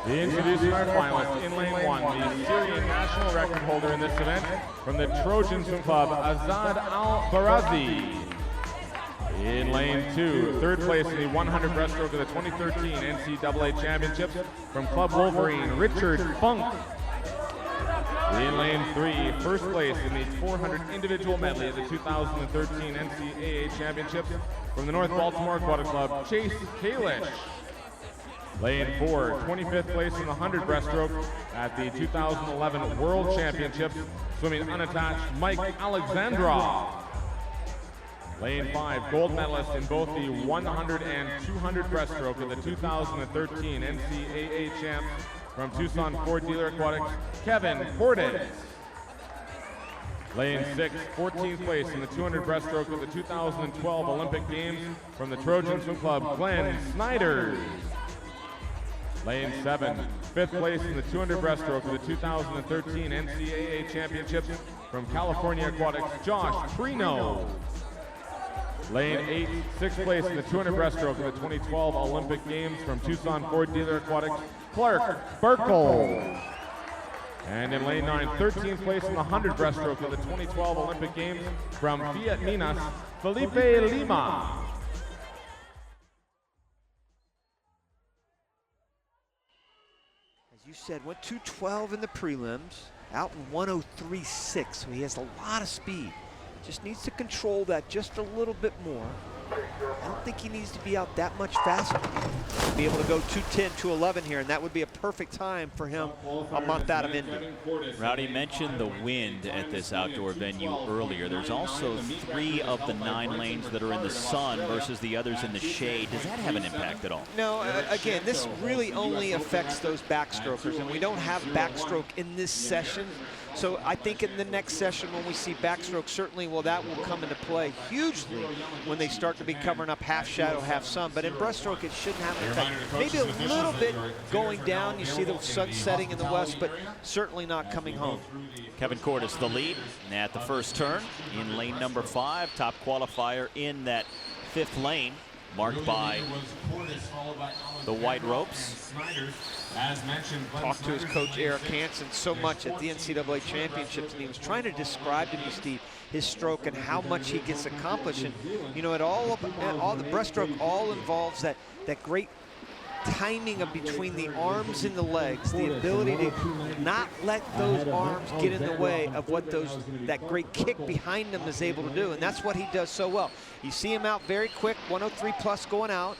Introducing our finalist in lane 1, the Syrian national record holder in this event from the Trojan Swim Club, Azad Al-Barazi. In lane 2, third place in the 100 breaststroke of the 2013 NCAA Championships from Club Wolverine, Richard Funk. In lane 3, first place in the 400 individual medley of the 2013 NCAA Championships from the North Baltimore Aquatic Club, Chase Kalish. Lane 4, 25th place in the 100 breaststroke at the 2011 World Championships, swimming unattached, Mike Alexandrov. Lane 5, gold medalist in both the 100 and 200 breaststroke of the 2013 NCAA champs from Tucson Ford Dealer Aquatics, Kevin Cordes. Lane 6, 14th place in the 200 breaststroke of the 2012 Olympic Games from the Trojan Swim Club, Glenn Snyder. Lane 7, 5th place in the 200 breaststroke of the 2013 NCAA Championships from California Aquatics, Josh Prino. Lane 8, 6th place in the 200 breaststroke of the 2012 Olympic Games from Tucson Ford Dealer Aquatics, Clark Burkle. And in lane 9, 13th place in the 100 breaststroke of the 2012 Olympic Games from Fiat Minas, Felipe Lima. You said went 212 in the prelims, out in 103.6, so he has a lot of speed. Just needs to control that just a little bit more. I don't think he needs to be out that much faster. Be able to go 210, 211 here, and that would be a perfect time for him a month out of Indy. Rowdy mentioned the wind at this outdoor venue earlier. There's also 3 of the 9 lanes that are in the sun versus the others in the shade. Does that have an impact at all? No, again, this really only affects those backstrokers, and we don't have backstroke in this session. So I think in the next session when we see backstroke, certainly, well, that will come into play hugely when they start to be covering up half shadow, half sun. But in breaststroke, it shouldn't have an effect. Maybe a little bit going down. You see the sun setting in the west, but certainly not coming home. Kevin Cordes the lead at the first turn in lane number 5. Top qualifier in that 5th lane, marked by the white ropes. Talked to his coach Eric Hansen so much at the NCAA Championships, and he was trying to describe to me, Steve, his stroke and how much he gets accomplished. And you know, all the breaststroke all involves that great timing of between the arms and the legs, the ability to not let those arms get in the way of what that great kick behind them is able to do, and that's what he does so well. You see him out very quick, 103 plus going out.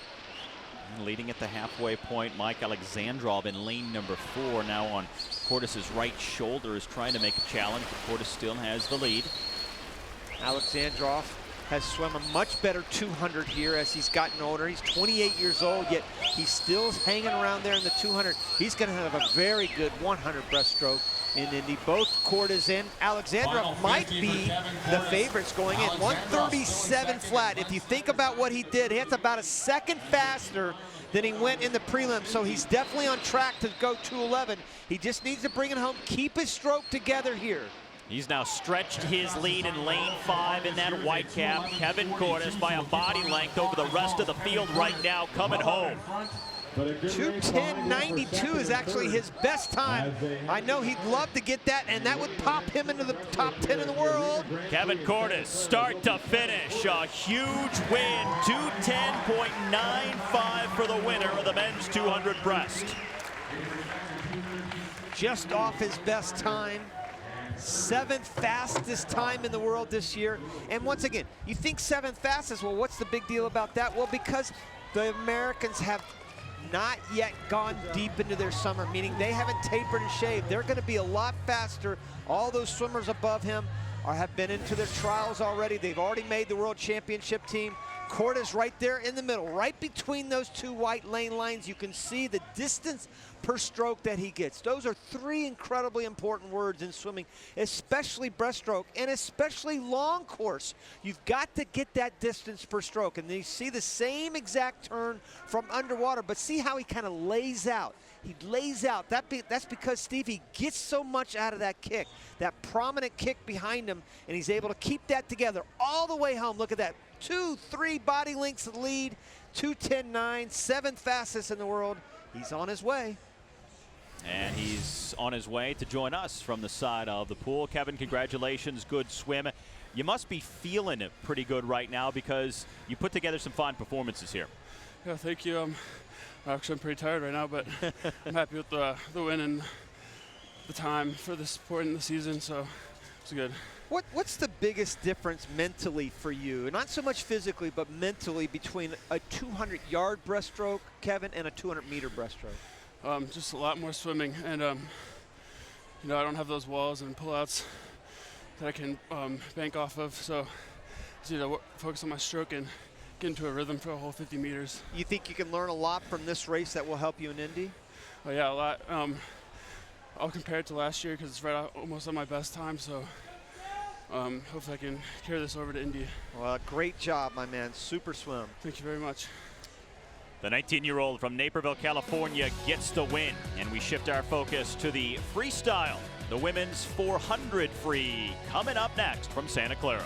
Leading at the halfway point, Mike Alexandrov in lane number 4, now on Cordes' right shoulder, is trying to make a challenge, but Cordes still has the lead. Alexandrov has swum a much better 200 here as he's gotten older. He's 28 years old, yet he's still hanging around there in the 200. He's going to have a very good 100 breaststroke in Indy. Both Cordes and Alexandrov might be the favorites going in. 137 flat. If you think about what he did, that's about a second faster than he went in the prelim. So he's definitely on track to go 211. He just needs to bring it home, keep his stroke together here. He's now stretched his lead in lane 5 in that white cap. Kevin Cordes by a body length over the rest of the field right now, coming home. 2:10.92 is actually his best time. I know he'd love to get that, and that would pop him into the top 10 in the world. Kevin Cordes, start to finish, a huge win, 2:10.95 for the winner of the men's 200 breast. Just off his best time. 7th fastest time in the world this year. And once again, you think 7th fastest, well, what's the big deal about that? Well, because the Americans have not yet gone deep into their summer, meaning they haven't tapered and shaved. They're going to be a lot faster. All those swimmers above him have been into their trials already. They've already made the World Championship team. Cordes right there in the middle, right between those 2 white lane lines. You can see the distance per stroke that he gets. Those are 3 incredibly important words in swimming, especially breaststroke and especially long course. You've got to get that distance per stroke. And then you see the same exact turn from underwater, but see how he kind of lays out. He lays out. That's because, Steve, he gets so much out of that kick, that prominent kick behind him, and he's able to keep that together all the way home. Look at that. 2-3 body lengths lead, 2:10.9, 7th fastest in the world. He's on his way. And he's on his way to join us from the side of the pool. Kevin, congratulations, good swim. You must be feeling it pretty good right now because you put together some fine performances here. Yeah, thank you. Actually, I'm pretty tired right now, but I'm happy with the win and the time for this point in the season, so it's good. What's the biggest difference mentally for you, not so much physically, but mentally, between a 200-yard breaststroke, Kevin, and a 200-meter breaststroke? Just a lot more swimming, and you know, I don't have those walls and pullouts that I can bank off of, so I just need to focus on my stroke and get into a rhythm for a whole 50 meters. You think you can learn a lot from this race that will help you in Indy? Oh yeah, a lot. I'll compare it to last year because it's almost on my best time, so hopefully I can carry this over to Indy. Well, great job, my man. Super swim. Thank you very much. The 19-year-old from Naperville, California gets the win, and we shift our focus to the freestyle. The women's 400 free coming up next from Santa Clara.